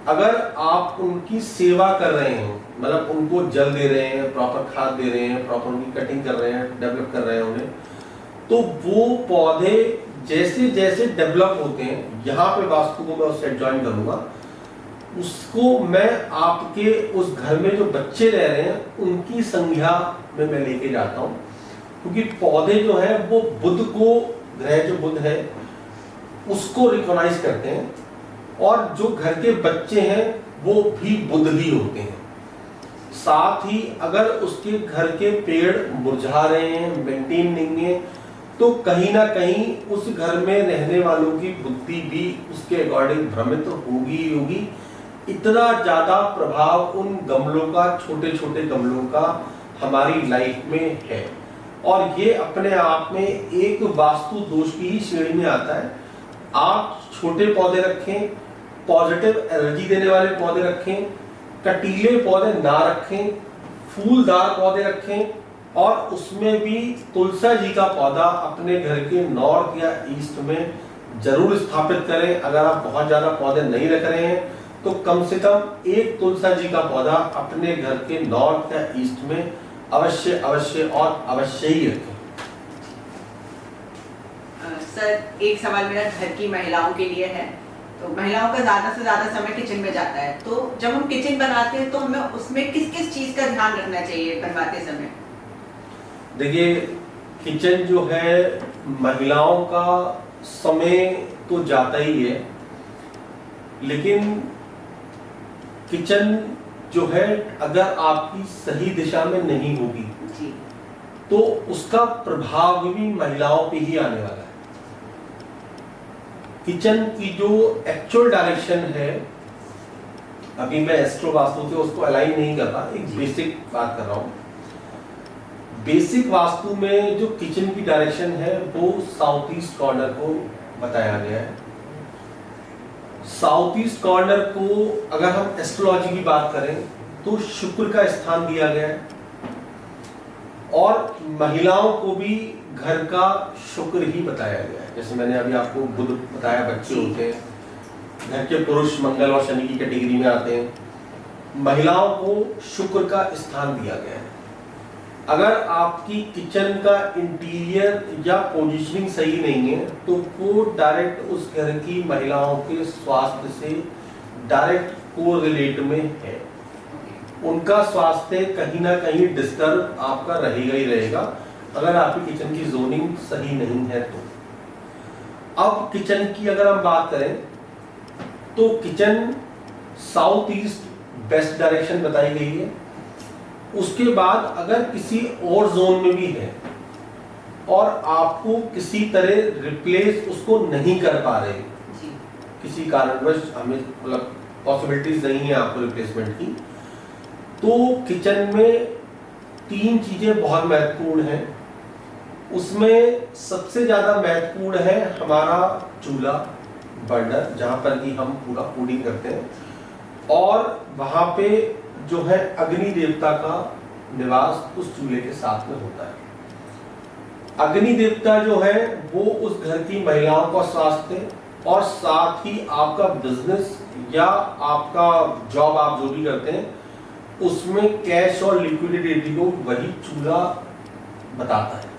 अगर आप उनकी सेवा कर रहे हैं, मतलब उनको जल दे रहे हैं, प्रॉपर खाद दे रहे हैं, प्रॉपर उनकी कटिंग कर रहे हैं, डेवलप कर रहे हैं उन्हें, तो वो पौधे जैसे जैसे डेवलप होते हैं, यहाँ पे वास्तु को मैं उससे ज्वाइन करूंगा, उसको मैं आपके उस घर में जो बच्चे रह रहे हैं उनकी संज्ञा में मैं लेके जाता हूँ, क्योंकि पौधे जो है वो बुध को, ग्रह जो बुध है उसको रिकॉग्नाइज करते हैं, और जो घर के बच्चे हैं वो भी बुध ही होते हैं। साथ ही अगर उसके घर के पेड़ मुरझा रहे हैं, मेंटेन नहीं है, तो कहीं ना कहीं उस घर में रहने वालों की बुद्धि भी उसके अकॉर्डिंग भ्रमित होगी ही होगी। इतना ज्यादा प्रभाव उन गमलों का, छोटे छोटे गमलों का हमारी लाइफ में है, और ये अपने आप में एक वास्तु दोष की ही श्रेणी में आता है। आप छोटे पौधे रखें, पॉजिटिव एनर्जी देने वाले पौधे रखें, कटीले पौधे ना रखें, फूलदार पौधे रखें, और उसमें भी तुलसा जी का पौधा अपने घर के नॉर्थ या ईस्ट में जरूर स्थापित करें। अगर आप बहुत ज्यादा पौधे नहीं रख रहे हैं तो कम से कम एक तुलसा जी का पौधा अपने घर के नॉर्थ या ईस्ट में अवश्य अवश्य और अवश्य ही रखें। सर, एक सवाल मेरा घर की महिलाओं के लिए है। तो महिलाओं का ज्यादा से ज्यादा समय किचन में जाता है, तो जब हम किचन बनाते हैं तो हमें उसमें किस किस चीज का ध्यान रखना चाहिए बनवाते समय? देखिए, किचन जो है महिलाओं का समय तो जाता ही है, लेकिन किचन जो है अगर आपकी सही दिशा में नहीं होगी जी, तो उसका प्रभाव भी महिलाओं पे ही आने वाला है। किचन की जो एक्चुअल डायरेक्शन है, अभी मैं एस्ट्रो वास्तु से उसको अलाइन नहीं कर रहा, एक बेसिक बात कर रहा हूं। बेसिक वास्तु में जो किचन की डायरेक्शन है वो साउथ ईस्ट कॉर्नर को बताया गया है। साउथ ईस्ट कॉर्नर को अगर हम एस्ट्रोलॉजी की बात करें तो शुक्र का स्थान दिया गया है, और महिलाओं को भी घर का शुक्र ही बताया गया है। जैसे मैंने अभी आपको बुध बताया, बच्चे होते हैं, घर के पुरुष मंगल और शनि की कैटेगरी में आते हैं। महिलाओं को शुक्र का स्थान दिया गया है। अगर आपकी किचन का इंटीरियर या पोजीशनिंग सही नहीं है तो वो डायरेक्ट उस घर की महिलाओं के स्वास्थ्य से डायरेक्ट कोरिलेट में है। उनका स्वास्थ्य कहीं ना कहीं डिस्टर्ब आपका रहेगा ही रहेगा, अगर आपकी किचन की जोनिंग सही नहीं है तो। अब किचन की अगर हम बात करें तो kitchen south east best direction बताई गई है। उसके बाद अगर किसी और जोन में भी है और आपको किसी तरह रिप्लेस उसको नहीं कर पा रहे, किसी कारणवश हमें मतलब पॉसिबिलिटीज नहीं है आपको रिप्लेसमेंट की, तो किचन में 3 चीजें बहुत महत्वपूर्ण हैं। उसमें सबसे ज्यादा महत्वपूर्ण है हमारा चूल्हा, बर्नर, जहां पर कि हम पूरा फूडिंग करते हैं, और वहां पे जो है अग्नि देवता का निवास उस चूल्हे के साथ में होता है। अग्नि देवता जो है वो उस घर की महिलाओं का स्वास्थ्य और साथ ही आपका बिजनेस या आपका जॉब, आप जो भी करते हैं उसमें कैश और लिक्विडिटी को वही चूल्हा बताता है।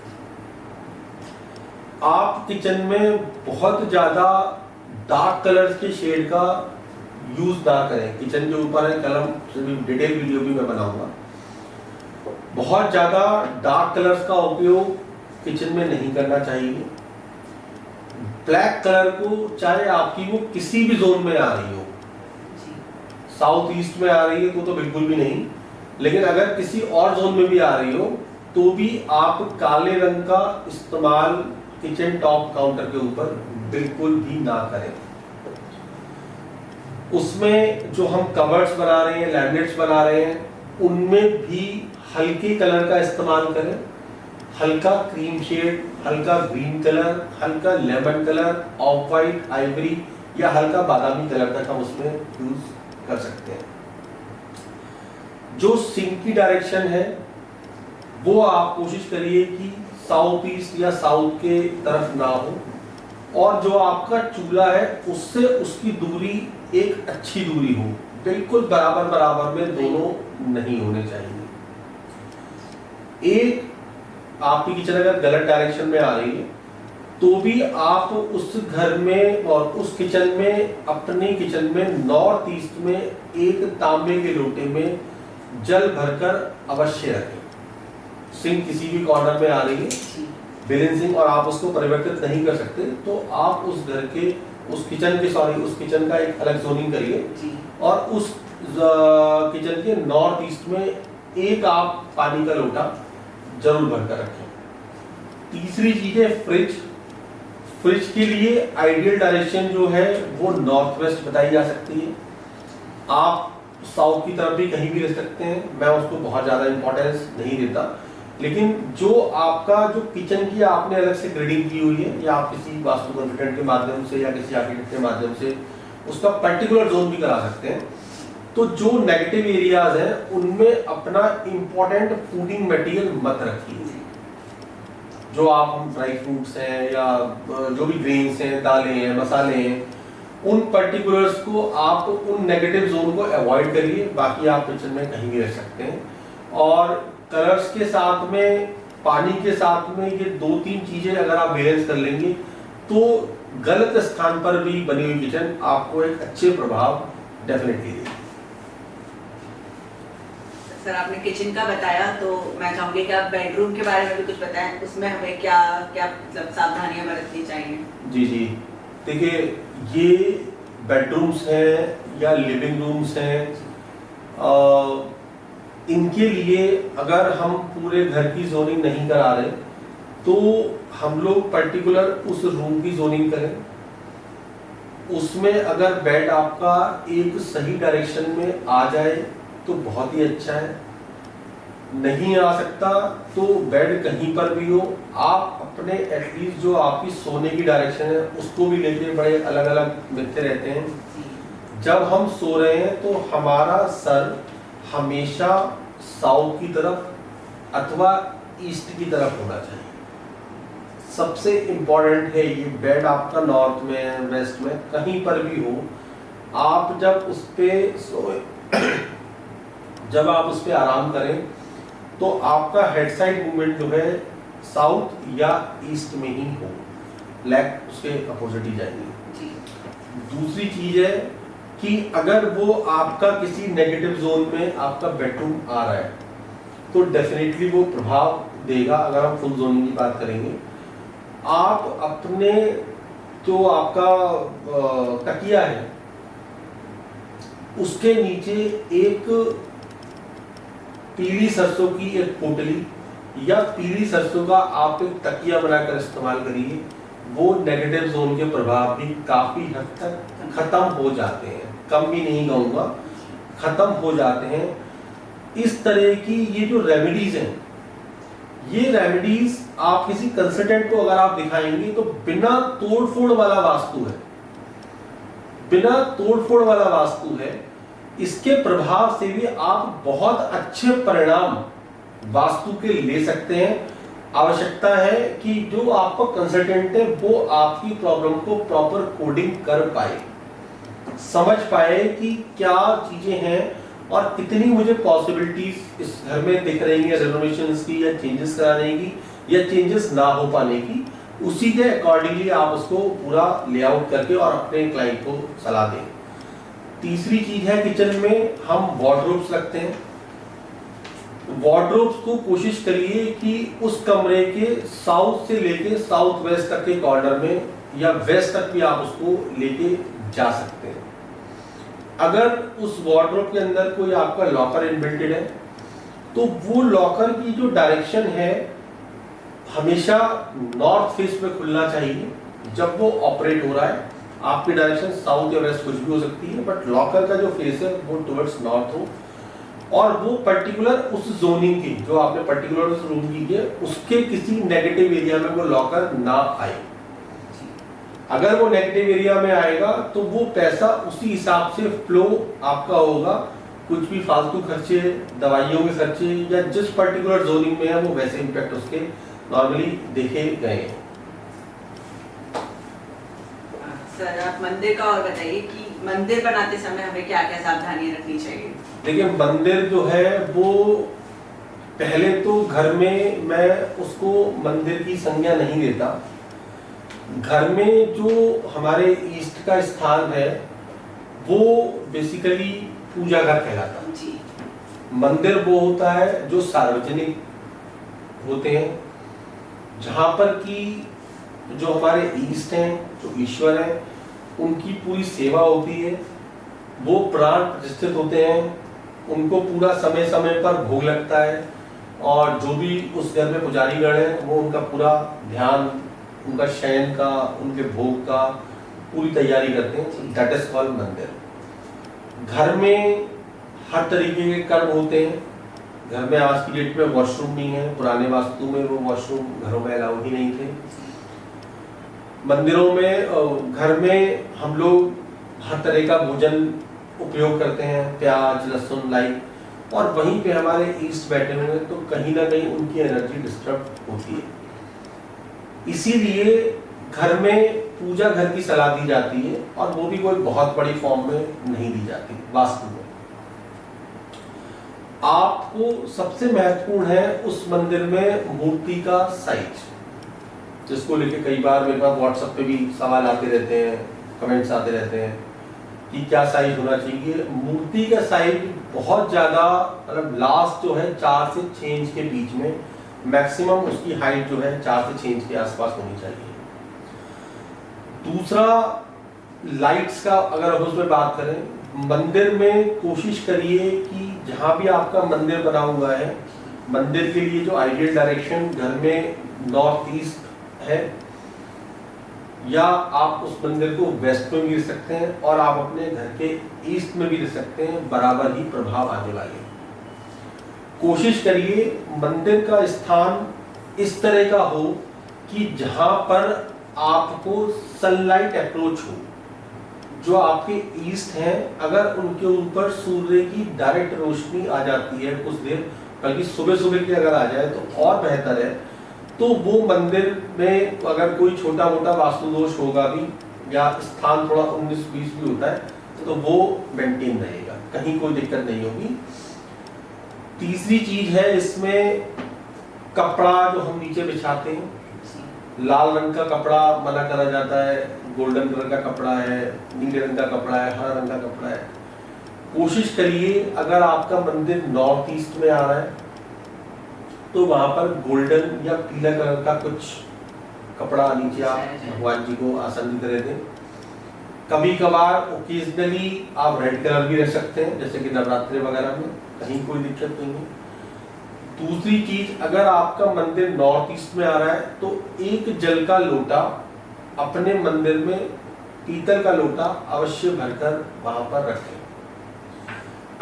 आप किचन में बहुत ज्यादा डार्क कलर्स के शेड का यूज ना करें। किचन के ऊपर है कलम, डिटेल वीडियो भी मैं बनाऊंगा। बहुत ज्यादा डार्क कलर्स का उपयोग किचन में नहीं करना चाहिए। ब्लैक कलर को, चाहे आपकी वो किसी भी जोन में आ रही हो, साउथ ईस्ट में आ रही है तो बिल्कुल भी नहीं, लेकिन अगर किसी और जोन में भी आ रही हो तो भी आप काले रंग का इस्तेमाल किचन टॉप काउंटर के ऊपर बिल्कुल भी ना करें। उसमें जो हम कवर्ड्स बना रहे हैं, लैमिनेट्स बना रहे हैं, उनमें भी हल्के कलर का इस्तेमाल करें। हल्का क्रीम शेड, हल्का ग्रीन कलर, हल्का lemon colour, of white, Ivory या हल्का बादामी कलर तक हम उसमें यूज कर सकते हैं। जो सिंक की डायरेक्शन है वो आप कोशिश करिए कि साउथ ईस्ट या साउथ के तरफ ना हो, और जो आपका चूल्हा है उससे उसकी दूरी एक अच्छी दूरी हो, बिल्कुल बराबर बराबर में दोनों नहीं होने चाहिए। एक आपकी किचन अगर गलत डायरेक्शन में आ रही है तो भी आप उस घर में और उस किचन में, अपनी किचन में नॉर्थ ईस्ट में एक तांबे के लोटे में जल भरकर अवश्य रखें। सिंक किसी भी कॉर्नर में आ रही है बैलेंसिंग और आप उसको परिवर्तित नहीं कर सकते तो आप उस घर के उस किचन का एक अलग जोनिंग करिए और उस किचन के नॉर्थ ईस्ट में एक आप पानी का लोटा जरूर भरकर रखें। तीसरी चीज है फ्रिज। फ्रिज के लिए आइडियल डायरेक्शन जो है वो नॉर्थ वेस्ट बताई जा सकती है। आप साउथ की तरफ भी कहीं भी रह सकते हैं, मैं उसको बहुत ज्यादा इंपॉर्टेंस नहीं देता, लेकिन जो आपका जो किचन की आपने अलग से ग्रेडिंग की हुई है या आप किसी वास्तु कंसल्टेंट के माध्यम से या किसी आर्किटेक्ट के माध्यम से उसका पर्टिकुलर जोन भी करा सकते हैं। तो जो नेगेटिव एरियाज हैं उनमें अपना इंपॉर्टेंट फूडिंग मटेरियल मत रखिए। जो आप ड्राई फ्रूट्स हैं या जो भी ग्रेन्स हैं, दालें हैं, मसाले हैं, उन पर्टिकुलर्स को आप उन नेगेटिव जोन को अवॉइड करिए। बाकी आप किचन में कहीं भी रह सकते हैं। और कलर्स के साथ में, पानी के साथ में, ये 2-3 चीजें अगर आप बैलेंस कर लेंगे तो गलत स्थान पर भी बनी हुई किचन आपको एक अच्छे प्रभाव डेफिनेटली देगी। सर आपने किचन का बताया तो मैं चाहूंगी कि आप बेडरूम के बारे में भी कुछ बताएं, उसमें हमें क्या क्या मतलब सावधानियां बरतनी चाहिए। जी जी, देखिए ये बेडरूम्स हैं या लिविंग रूम्स हैं, इनके लिए अगर हम पूरे घर की जोनिंग नहीं करा रहे तो हम लोग पर्टिकुलर उस रूम की जोनिंग करें। उसमें अगर बेड आपका एक सही डायरेक्शन में आ जाए तो बहुत ही अच्छा है, नहीं आ सकता तो बेड कहीं पर भी हो, आप अपने एटलीस्ट जो आपकी सोने की डायरेक्शन है उसको भी लेके बड़े अलग अलग मिलते रहते हैं। जब हम सो रहे हैं तो हमारा सर हमेशा साउथ की तरफ अथवा ईस्ट की तरफ होना चाहिए। सबसे इम्पोर्टेंट है ये। बेड आपका नॉर्थ में, वेस्ट में, कहीं पर भी हो, आप जब उस पे सोए जब आप उस पे आराम करें तो आपका हेड साइड मूवमेंट जो है साउथ या ईस्ट में ही हो, लेग उसके अपोजिट ही जाएंगे। दूसरी चीज है कि अगर वो आपका किसी नेगेटिव जोन में आपका बेडरूम आ रहा है तो डेफिनेटली वो प्रभाव देगा। अगर हम फुल जोनिंग की बात करेंगे, आप अपने जो आपका तकिया है उसके नीचे एक पीली सरसों की एक पोटली या पीली सरसों का आप एक तकिया बनाकर इस्तेमाल करिए। वो नेगेटिव जोन के प्रभाव भी काफी हद तक खत्म हो जाते हैं, कम भी नहीं कहूंगा, खत्म हो जाते हैं। इस तरह की ये जो रेमेडीज हैं, ये रेमेडीज आप किसी कंसल्टेंट को अगर आप दिखाएंगे तो बिना तोड़फोड़ वाला वास्तु है, बिना तोड़फोड़ वाला वास्तु है। इसके प्रभाव से भी आप बहुत अच्छे परिणाम वास्तु के ले सकते हैं। आवश्यकता है कि जो आपका कंसल्टेंट है वो आपकी प्रॉब्लम को प्रॉपर कोडिंग कर पाए, समझ पाए कि क्या चीजें हैं और कितनी मुझे पॉसिबिलिटीज इस घर में दिख रही है रेनोवेशंस की या चेंजेस कराने की या चेंजेस ना हो पाने की। उसी के अकॉर्डिंगली आप उसको पूरा लेआउट करके और अपने क्लाइंट को सलाह दें। तीसरी चीज है, किचन में हम वार्डरोब्स रखते हैं। वार्डरोब्स को कोशिश करिए कि उस कमरे के साउथ से लेके साउथ वेस्ट तक के कॉर्नर में या वेस्ट तक भी आप उसको लेके जा सकते हैं। अगर उस वार्डरोब के अंदर कोई आपका लॉकर इनबिल्टेड है तो वो लॉकर की जो डायरेक्शन है हमेशा नॉर्थ फेस में खुलना चाहिए। जब वो ऑपरेट हो रहा है, आपकी डायरेक्शन साउथ या वेस्ट कुछ भी हो सकती है, बट लॉकर का जो फेस है वो टुवर्ड्स नॉर्थ हो और वो पर्टिकुलर उस जोनिंग की, जो आपने पर्टिकुलर उस रूम की है, उसके किसी नेगेटिव एरिया में वो लॉकर ना आए। अगर वो नेगेटिव एरिया में आएगा तो वो पैसा उसी हिसाब से फ्लो आपका होगा। कुछ भी फालतू खर्चे, दवाइयों के खर्चे या जिस पर्टिकुलर जोनिंग में है वो वैसे इंपैक्ट उसके नॉर्मली देखे गए हैं। सर आप मंदिर का और बताइए कि मंदिर बनाते समय हमें क्या क्या सावधानियां रखनी चाहिए। देखिए मंदिर जो है वो पहले तो घर में मैं उसको मंदिर की संज्ञा नहीं देता। घर में जो हमारे ईष्ट का स्थान है वो बेसिकली पूजा घर कहलाता है जी। मंदिर वो होता है जो सार्वजनिक होते हैं, जहां पर कि जो हमारे ईष्ट हैं, जो ईश्वर हैं, उनकी पूरी सेवा होती है। वो प्राण प्रतिष्ठित होते हैं, उनको पूरा समय समय पर भोग लगता है और जो भी उस घर में पुजारीगण है वो उनका पूरा ध्यान, उनका शयन का, उनके भोग का पूरी तैयारी करते हैं। दैट इज कॉल्ड मंदिर। घर में हर तरीके के कर्म होते हैं। घर में आज की डेट में वॉशरूम नहीं है, पुराने वास्तु में वो वॉशरूम घरों में अलाउ ही नहीं थे। मंदिरों में, घर में हम लोग हर तरह का भोजन उपयोग करते हैं, प्याज लहसुन लाइक, और वहीं पे हमारे ईस्ट बैठे हुए हैं तो कहीं ना कहीं उनकी एनर्जी डिस्टर्ब होती है। इसीलिए घर में पूजा घर की सलाह दी जाती है और वो भी कोई बहुत बड़ी फॉर्म में नहीं दी जाती। वास्तु में आपको सबसे महत्वपूर्ण है उस मंदिर में मूर्ति का साइज, जिसको लेके कई बार मेरे पास व्हाट्सएप पे भी सवाल आते रहते हैं, कमेंट्स आते रहते हैं कि क्या साइज होना चाहिए। मूर्ति का साइज बहुत ज्यादा, मतलब लास्ट जो है 4 से 6 इंच के बीच में, मैक्सिमम उसकी हाइट जो है 4 से 6 इंच के आसपास होनी चाहिए। दूसरा, लाइट्स का अगर हम उसमें बात करें, मंदिर में कोशिश करिए कि जहां भी आपका मंदिर बना हुआ है, मंदिर के लिए जो आइडियल डायरेक्शन घर में नॉर्थ ईस्ट है, या आप उस मंदिर को वेस्ट में भी रख सकते हैं और आप अपने घर के ईस्ट में भी रख सकते हैं, बराबर ही प्रभाव आने वाले। कोशिश करिए मंदिर का स्थान इस तरह का हो कि जहां पर आपको सनलाइट अप्रोच हो। जो आपके ईस्ट हैं, अगर उनके ऊपर सूर्य की डायरेक्ट रोशनी आ जाती है कुछ देर, बल्कि सुबह सुबह की अगर आ जाए तो और बेहतर है। तो वो मंदिर में अगर कोई छोटा मोटा वास्तु दोष होगा भी, या स्थान थोड़ा 19-20 भी होता है, तो वो मेंटेन रहेगा, कहीं कोई दिक्कत नहीं होगी। तीसरी चीज है इसमें कपड़ा जो हम नीचे बिछाते हैं, लाल रंग का कपड़ा मना करा जाता है, गोल्डन कलर का कपड़ा है, नीले रंग का कपड़ा है, हरा रंग का कपड़ा है। कोशिश करिए अगर आपका मंदिर नॉर्थ ईस्ट में आ रहा है तो वहां पर गोल्डन या पीला कलर का कुछ कपड़ा नीचे आप भगवान जी को आसन की तरह दें। कभी कभार ओकेजनली आप रेड कलर भी रख सकते हैं, जैसे कि नवरात्रि वगैरह में, कहीं कोई दिक्कत नहीं है। दूसरी चीज, अगर आपका मंदिर नॉर्थ ईस्ट में आ रहा है तो एक जल का लोटा अपने मंदिर में, पीतल का लोटा अवश्य भरकर वहां पर रखें।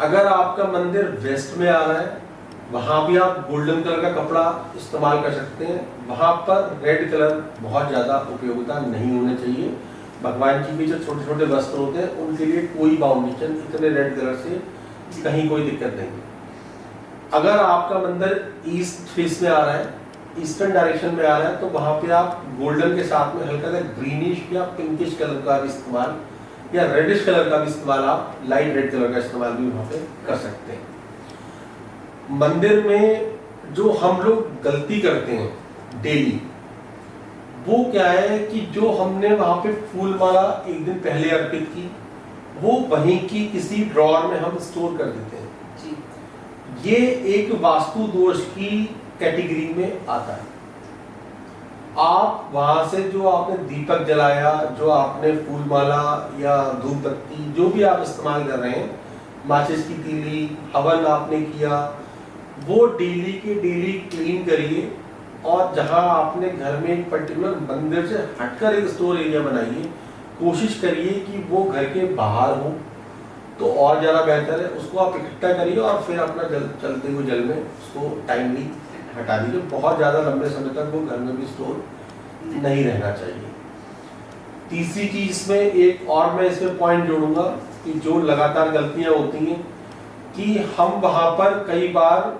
अगर आपका मंदिर वेस्ट में आ रहा है, वहां भी आप गोल्डन कलर का कपड़ा इस्तेमाल कर सकते हैं। वहां पर रेड कलर बहुत ज्यादा उपयोगिता नहीं होने चाहिए। भगवान जी के जो छोटे छोटे वस्त्र होते हैं उनके लिए कोई बाउंडेशन इतने रेड कलर से कहीं कोई दिक्कत नहीं। अगर आपका मंदिर ईस्ट फेस में आ रहा है, ईस्टर्न डायरेक्शन में आ रहा है, तो वहां पे आप गोल्डन के साथ में हल्का सा ग्रीनिश या पिंकिश कलर का भी इस्तेमाल, या रेडिश कलर का भी इस्तेमाल, आप लाइट रेड कलर का इस्तेमाल भी वहां पे कर सकते हैं। मंदिर में जो हम लोग गलती करते हैं डेली, वो क्या है कि जो हमने वहां पे फूल माला एक दिन पहले अर्पित की, वो वहीं की किसी ड्रॉअर में हम स्टोर कर देते हैं। ये एक वास्तु दोष की कैटेगरी में आता है। आप वहां से जो आपने दीपक जलाया, जो आपने फूल माला या धूप बत्ती जो भी आप इस्तेमाल कर रहे हैं, माचिस की तीली, हवन आपने किया, वो डेली के डेली क्लीन करिए। और जहां आपने घर में एक पर्टिकुलर मंदिर से हटकर एक स्टोर एरिया बनाइए, कोशिश करिए कि वो घर के बाहर हो तो और ज़्यादा बेहतर है। उसको आप इकट्ठा करिए और फिर अपना चलते हुए जल में उसको टाइमली हटा दीजिए। बहुत ज़्यादा लंबे समय तक वो घर में भी स्टोर नहीं रहना चाहिए। तीसरी चीज इसमें एक और मैं इसमें पॉइंट जोड़ूंगा कि जो लगातार गलतियां होती हैं कि हम वहां पर कई बार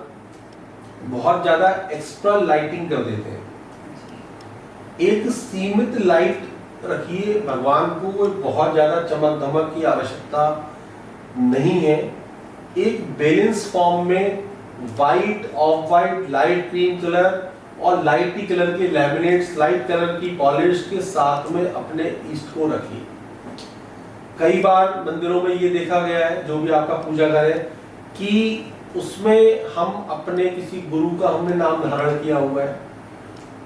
बहुत ज़्यादा एक्स्ट्रा लाइटिंग कर देते हैं। एक सीमित लाइट रखिए। भगवान को कोई बहुत ज्यादा चमक धमक की आवश्यकता नहीं है। एक बैलेंस फॉर्म में white, of white, light cream colour और लाइटी कलर के लैमिनेट्स, लाइट कलर की पॉलिश के साथ में अपने ईस्ट को रखिए। कई बार मंदिरों में ये देखा गया है, जो भी आपका पूजा घर है, कि उसमें हम अपने किसी गुरु का हमने नाम धारण किया हुआ है,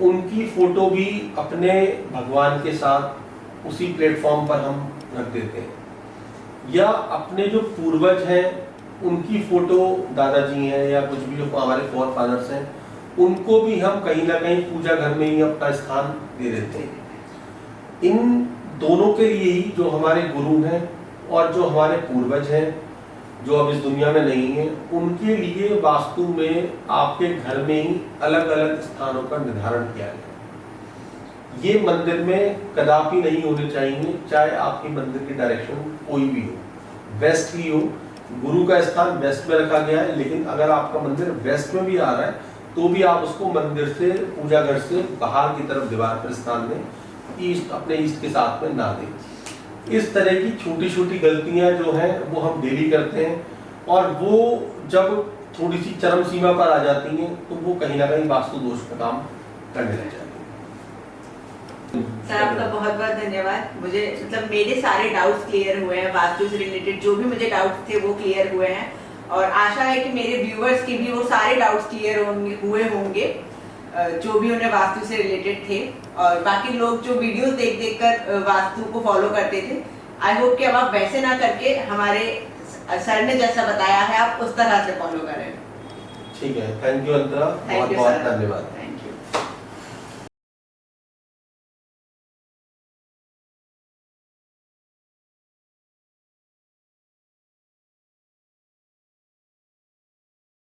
उनकी फोटो भी अपने भगवान के साथ उसी प्लेटफॉर्म पर हम रख देते हैं, या अपने जो पूर्वज हैं उनकी फोटो, दादाजी हैं या कुछ भी जो हमारे फोर फादर्स हैं, उनको भी हम कहीं ना कहीं पूजा घर में ही अपना स्थान दे देते हैं। इन दोनों के लिए ही, जो हमारे गुरु हैं और जो हमारे पूर्वज हैं जो अब इस दुनिया में नहीं है, उनके लिए वास्तु में आपके घर में ही अलग अलग स्थानों का निर्धारण किया गया। ये मंदिर में कदापि नहीं होने चाहिए, चाहे आपके मंदिर की डायरेक्शन कोई भी हो, वेस्ट ही हो। गुरु का स्थान वेस्ट में रखा गया है, लेकिन अगर आपका मंदिर वेस्ट में भी आ रहा है तो भी आप उसको मंदिर से, पूजा घर से बाहर की तरफ दीवार पर स्थान दें, ईस्ट, अपने ईस्ट के साथ में ना दें। इस तरह की छोटी छोटी गलतियां जो हैं वो हम डेली करते हैं, और वो जब थोड़ी सी चरम सीमा पर आ जाती हैं तो वो कहीं ना कहीं वास्तु दोष का काम करने लग जाती है। सर आपका बहुत बहुत धन्यवाद। मुझे मतलब मेरे सारे डाउट्स क्लियर हुए हैं, वास्तु से रिलेटेड जो भी मुझे डाउट्स थे वो क्लियर हुए हैं, और आशा है कि मेरे व्यूअर्स के भी वो सारे डाउट्स क्लियर हुए होंगे जो भी उन्हें वास्तु से रिलेटेड थे। और बाकी लोग जो वीडियोस देख देख कर वास्तु को फॉलो करते थे, आई होप कि अब आप वैसे ना करके हमारे सर ने जैसा बताया है आप उस तरह से फॉलो करें। ठीक है, थैंक यू अंतरा, बहुत बहुत धन्यवाद।